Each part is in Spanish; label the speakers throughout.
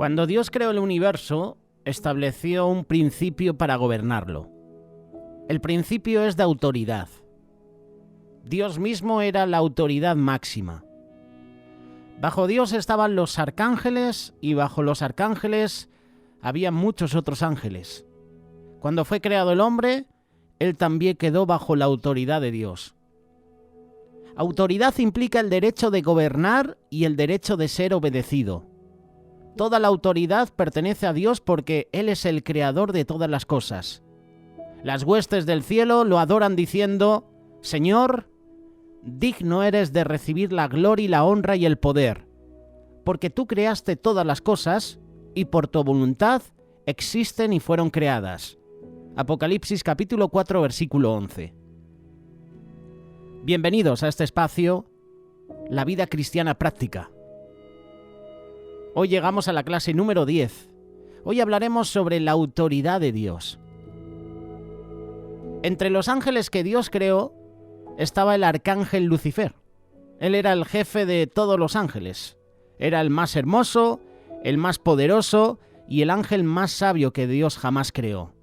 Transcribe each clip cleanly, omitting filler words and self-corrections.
Speaker 1: Cuando Dios creó el universo, estableció un principio para gobernarlo. El principio es de autoridad. Dios mismo era la autoridad máxima. Bajo Dios estaban los arcángeles y bajo los arcángeles había muchos otros ángeles. Cuando fue creado el hombre, él también quedó bajo la autoridad de Dios. Autoridad implica el derecho de gobernar y el derecho de ser obedecido. Toda la autoridad pertenece a Dios porque Él es el creador de todas las cosas. Las huestes del cielo lo adoran diciendo: Señor, digno eres de recibir la gloria y la honra y el poder, porque tú creaste todas las cosas y por tu voluntad existen y fueron creadas. Apocalipsis capítulo 4, versículo 11. Bienvenidos a este espacio, La Vida Cristiana Práctica. Hoy llegamos a la clase número 10. Hoy hablaremos sobre la autoridad de Dios. Entre los ángeles que Dios creó estaba el arcángel Lucifer. Él era el jefe de todos los ángeles. Era el más hermoso, el más poderoso y el ángel más sabio que Dios jamás creó.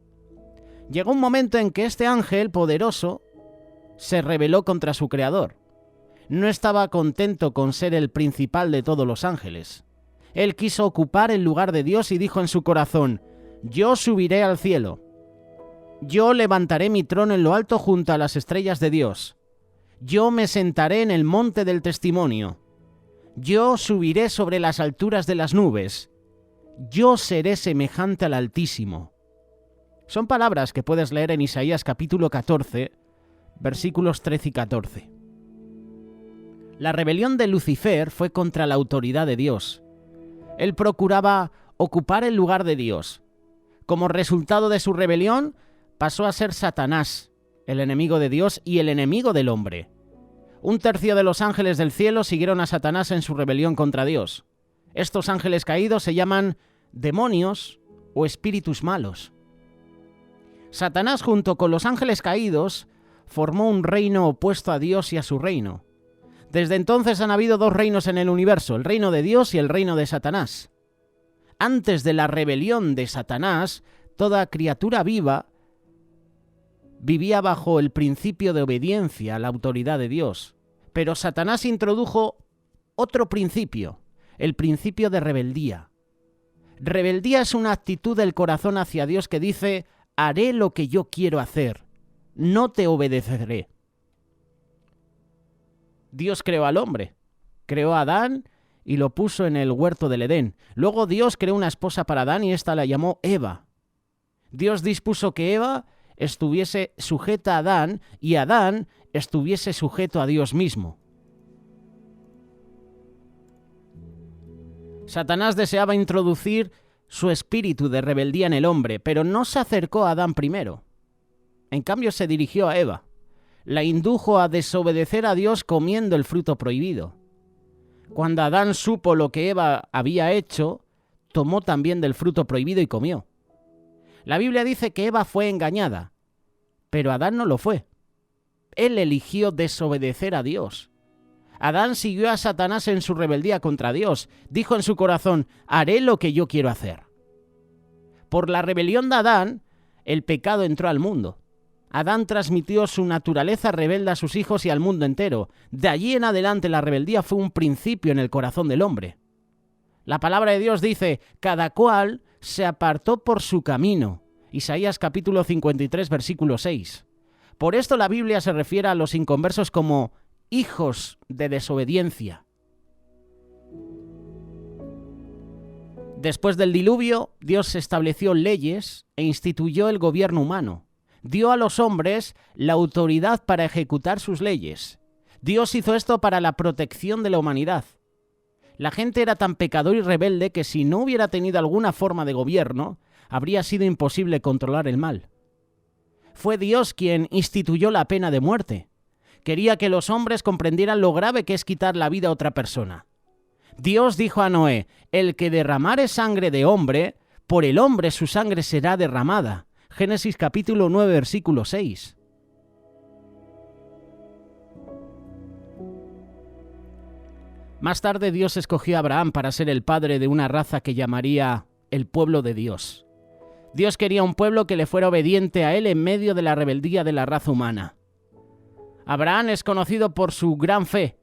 Speaker 1: Llegó un momento en que este ángel poderoso se rebeló contra su creador. No estaba contento con ser el principal de todos los ángeles. Él quiso ocupar el lugar de Dios y dijo en su corazón: yo subiré al cielo. Yo levantaré mi trono en lo alto junto a las estrellas de Dios. Yo me sentaré en el monte del testimonio. Yo subiré sobre las alturas de las nubes. Yo seré semejante al Altísimo. Son palabras que puedes leer en Isaías capítulo 14, versículos 13 y 14. La rebelión de Lucifer fue contra la autoridad de Dios. Él procuraba ocupar el lugar de Dios. Como resultado de su rebelión, pasó a ser Satanás, el enemigo de Dios y el enemigo del hombre. Un tercio de los ángeles del cielo siguieron a Satanás en su rebelión contra Dios. Estos ángeles caídos se llaman demonios o espíritus malos. Satanás, junto con los ángeles caídos, formó un reino opuesto a Dios y a su reino. Desde entonces han habido dos reinos en el universo, el reino de Dios y el reino de Satanás. Antes de la rebelión de Satanás, toda criatura viva vivía bajo el principio de obediencia a la autoridad de Dios. Pero Satanás introdujo otro principio, el principio de rebeldía. Rebeldía es una actitud del corazón hacia Dios que dice: haré lo que yo quiero hacer, no te obedeceré. Dios creó al hombre, creó a Adán y lo puso en el huerto del Edén. Luego Dios creó una esposa para Adán y ésta la llamó Eva. Dios dispuso que Eva estuviese sujeta a Adán y Adán estuviese sujeto a Dios mismo. Satanás deseaba introducir su espíritu de rebeldía en el hombre, pero no se acercó a Adán primero. En cambio se dirigió a Eva. La indujo a desobedecer a Dios comiendo el fruto prohibido. Cuando Adán supo lo que Eva había hecho, tomó también del fruto prohibido y comió. La Biblia dice que Eva fue engañada, pero Adán no lo fue. Él eligió desobedecer a Dios. Adán siguió a Satanás en su rebeldía contra Dios. Dijo en su corazón: haré lo que yo quiero hacer. Por la rebelión de Adán, el pecado entró al mundo. Adán transmitió su naturaleza rebelde a sus hijos y al mundo entero. De allí en adelante la rebeldía fue un principio en el corazón del hombre. La palabra de Dios dice: cada cual se apartó por su camino. Isaías capítulo 53, versículo 6. Por esto la Biblia se refiere a los inconversos como hijos de desobediencia. Después del diluvio, Dios estableció leyes e instituyó el gobierno humano. Dio a los hombres la autoridad para ejecutar sus leyes. Dios hizo esto para la protección de la humanidad. La gente era tan pecadora y rebelde que si no hubiera tenido alguna forma de gobierno, habría sido imposible controlar el mal. Fue Dios quien instituyó la pena de muerte. Quería que los hombres comprendieran lo grave que es quitar la vida a otra persona. Dios dijo a Noé: el que derramare sangre de hombre, por el hombre su sangre será derramada. Génesis capítulo 9, versículo 6. Más tarde Dios escogió a Abraham para ser el padre de una raza que llamaría el pueblo de Dios. Dios quería un pueblo que le fuera obediente a él en medio de la rebeldía de la raza humana. Abraham es conocido por su gran fe,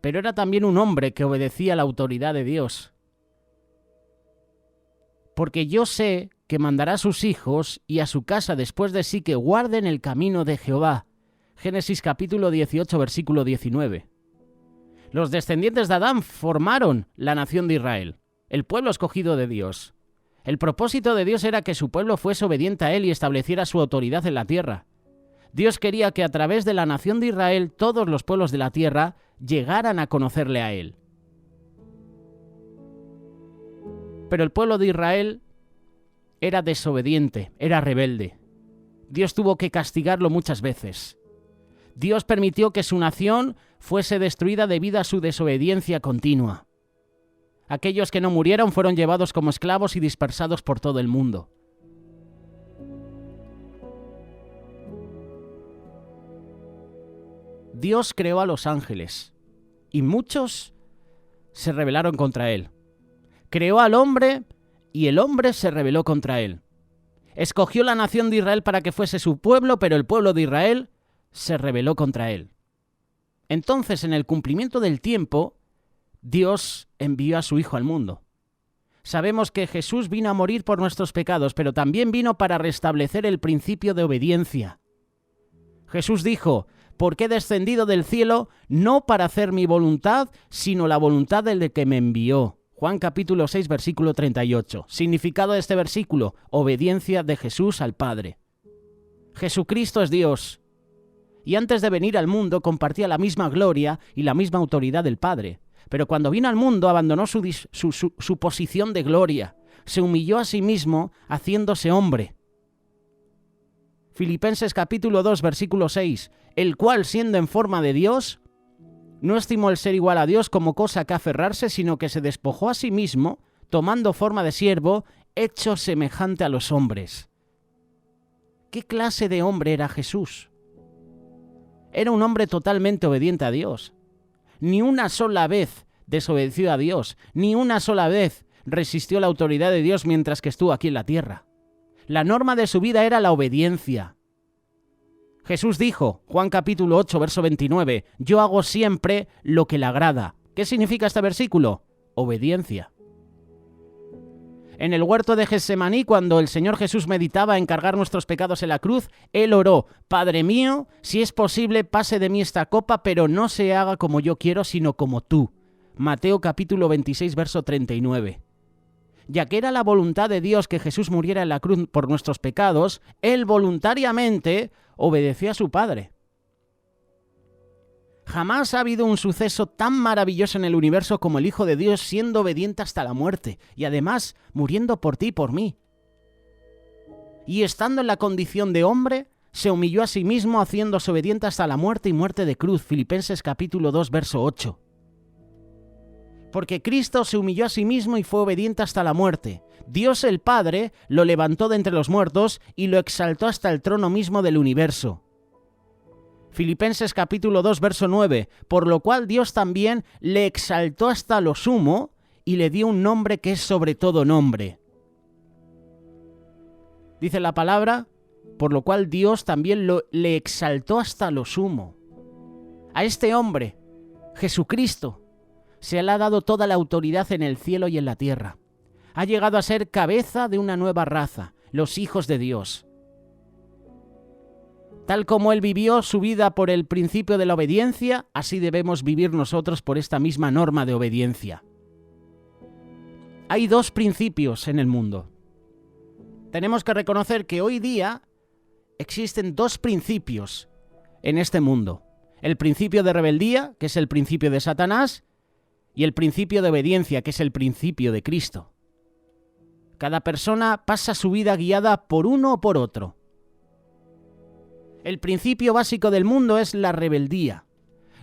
Speaker 1: pero era también un hombre que obedecía a la autoridad de Dios. Porque yo sé que mandará a sus hijos y a su casa después de sí que guarden el camino de Jehová. Génesis capítulo 18, versículo 19. Los descendientes de Adán formaron la nación de Israel, el pueblo escogido de Dios. El propósito de Dios era que su pueblo fuese obediente a él y estableciera su autoridad en la tierra. Dios quería que a través de la nación de Israel todos los pueblos de la tierra llegaran a conocerle a él. Pero el pueblo de Israel era desobediente, era rebelde. Dios tuvo que castigarlo muchas veces. Dios permitió que su nación fuese destruida debido a su desobediencia continua. Aquellos que no murieron fueron llevados como esclavos y dispersados por todo el mundo. Dios creó a los ángeles y muchos se rebelaron contra él. Creó al hombre y el hombre se rebeló contra él. Escogió la nación de Israel para que fuese su pueblo, pero el pueblo de Israel se rebeló contra él. Entonces, en el cumplimiento del tiempo, Dios envió a su Hijo al mundo. Sabemos que Jesús vino a morir por nuestros pecados, pero también vino para restablecer el principio de obediencia. Jesús dijo: porque he descendido del cielo no para hacer mi voluntad, sino la voluntad del que me envió. Juan capítulo 6, versículo 38. Significado de este versículo: obediencia de Jesús al Padre. Jesucristo es Dios, y antes de venir al mundo compartía la misma gloria y la misma autoridad del Padre. Pero cuando vino al mundo abandonó su posición de gloria, se humilló a sí mismo haciéndose hombre. Filipenses capítulo 2, versículo 6, el cual, siendo en forma de Dios, no estimó el ser igual a Dios como cosa que aferrarse, sino que se despojó a sí mismo, tomando forma de siervo, hecho semejante a los hombres. ¿Qué clase de hombre era Jesús? Era un hombre totalmente obediente a Dios. Ni una sola vez desobedeció a Dios, ni una sola vez resistió la autoridad de Dios mientras que estuvo aquí en la tierra. La norma de su vida era la obediencia. Jesús dijo, Juan capítulo 8, verso 29, yo hago siempre lo que le agrada. ¿Qué significa este versículo? Obediencia. En el huerto de Getsemaní, cuando el Señor Jesús meditaba en cargar nuestros pecados en la cruz, Él oró: Padre mío, si es posible, pase de mí esta copa, pero no se haga como yo quiero, sino como tú. Mateo capítulo 26, verso 39. Ya que era la voluntad de Dios que Jesús muriera en la cruz por nuestros pecados, Él voluntariamente obedeció a su Padre. Jamás ha habido un suceso tan maravilloso en el universo como el Hijo de Dios siendo obediente hasta la muerte, y además muriendo por ti y por mí. Y estando en la condición de hombre, se humilló a sí mismo haciéndose obediente hasta la muerte y muerte de cruz. Filipenses capítulo 2, verso 8. Porque Cristo se humilló a sí mismo y fue obediente hasta la muerte. Dios el Padre lo levantó de entre los muertos y lo exaltó hasta el trono mismo del universo. Filipenses capítulo 2, verso 9, por lo cual Dios también le exaltó hasta lo sumo y le dio un nombre que es sobre todo nombre. Dice la palabra, por lo cual Dios también le exaltó hasta lo sumo. A este hombre, Jesucristo, se le ha dado toda la autoridad en el cielo y en la tierra. Ha llegado a ser cabeza de una nueva raza, los hijos de Dios. Tal como Él vivió su vida por el principio de la obediencia, así debemos vivir nosotros por esta misma norma de obediencia. Hay dos principios en el mundo. Tenemos que reconocer que hoy día existen dos principios en este mundo. El principio de rebeldía, que es el principio de Satanás, y el principio de obediencia, que es el principio de Cristo. Cada persona pasa su vida guiada por uno o por otro. El principio básico del mundo es la rebeldía.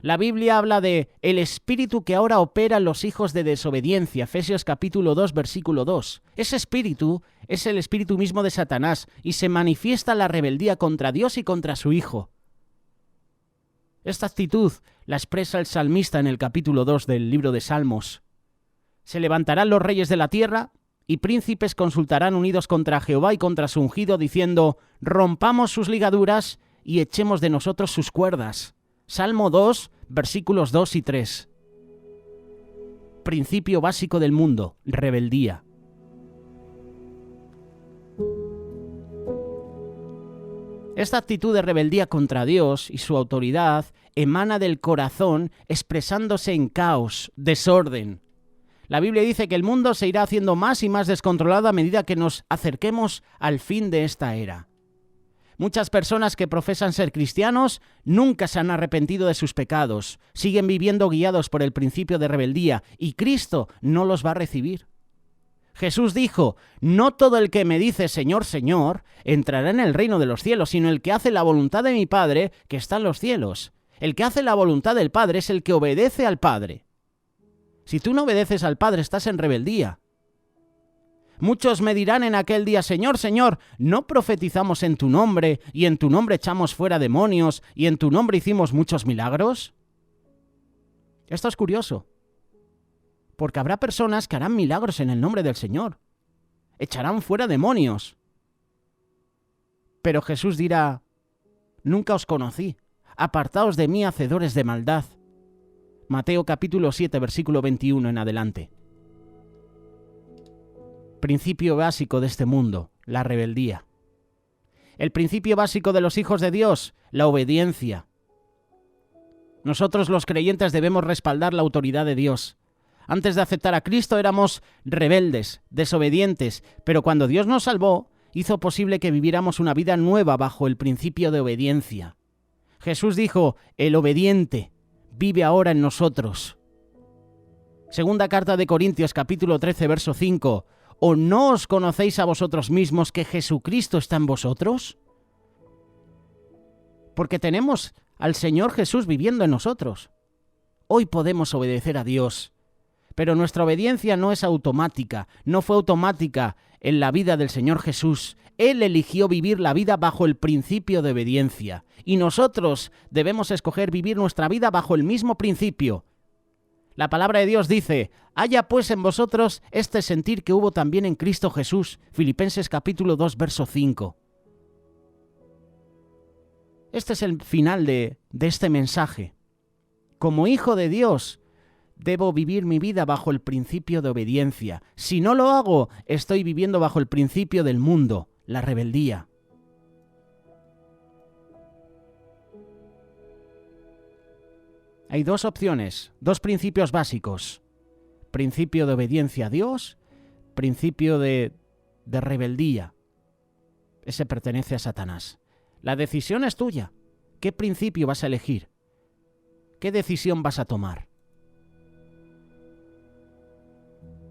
Speaker 1: La Biblia habla de el espíritu que ahora opera en los hijos de desobediencia, Efesios capítulo 2, versículo 2. Ese espíritu es el espíritu mismo de Satanás y se manifiesta la rebeldía contra Dios y contra su Hijo. Esta actitud la expresa el salmista en el capítulo 2 del libro de Salmos. Se levantarán los reyes de la tierra y príncipes consultarán unidos contra Jehová y contra su ungido, diciendo: rompamos sus ligaduras y echemos de nosotros sus cuerdas. Salmo 2, versículos 2 y 3. Principio básico del mundo: rebeldía. Esta actitud de rebeldía contra Dios y su autoridad emana del corazón, expresándose en caos, desorden. La Biblia dice que el mundo se irá haciendo más y más descontrolado a medida que nos acerquemos al fin de esta era. Muchas personas que profesan ser cristianos nunca se han arrepentido de sus pecados, siguen viviendo guiados por el principio de rebeldía y Cristo no los va a recibir. Jesús dijo: no todo el que me dice Señor, Señor, entrará en el reino de los cielos, sino el que hace la voluntad de mi Padre que está en los cielos. El que hace la voluntad del Padre es el que obedece al Padre. Si tú no obedeces al Padre, estás en rebeldía. Muchos me dirán en aquel día: Señor, Señor, ¿no profetizamos en tu nombre, y en tu nombre echamos fuera demonios, y en tu nombre hicimos muchos milagros? Esto es curioso, porque habrá personas que harán milagros en el nombre del Señor, echarán fuera demonios. Pero Jesús dirá: nunca os conocí, apartaos de mí, hacedores de maldad. Mateo capítulo 7, versículo 21 en adelante. Principio básico de este mundo: la rebeldía. El principio básico de los hijos de Dios: la obediencia. Nosotros los creyentes debemos respaldar la autoridad de Dios. Antes de aceptar a Cristo éramos rebeldes, desobedientes, pero cuando Dios nos salvó, hizo posible que viviéramos una vida nueva bajo el principio de obediencia. Jesús dijo: el obediente vive ahora en nosotros. Segunda carta de Corintios capítulo 13, verso 5. ¿O no os conocéis a vosotros mismos que Jesucristo está en vosotros? Porque tenemos al Señor Jesús viviendo en nosotros. Hoy podemos obedecer a Dios, pero nuestra obediencia no es automática, no fue automática en la vida del Señor Jesús. Él eligió vivir la vida bajo el principio de obediencia, y nosotros debemos escoger vivir nuestra vida bajo el mismo principio. La palabra de Dios dice: haya pues en vosotros este sentir que hubo también en Cristo Jesús. Filipenses capítulo 2, verso 5. Este es el final de este mensaje. Como hijo de Dios, debo vivir mi vida bajo el principio de obediencia. Si no lo hago, estoy viviendo bajo el principio del mundo, la rebeldía. Hay dos opciones, dos principios básicos: principio de obediencia a Dios, principio de rebeldía. Ese pertenece a Satanás. La decisión es tuya. ¿Qué principio vas a elegir? ¿Qué decisión vas a tomar?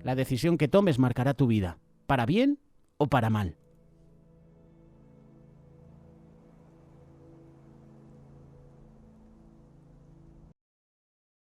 Speaker 1: La decisión que tomes marcará tu vida, para bien o para mal.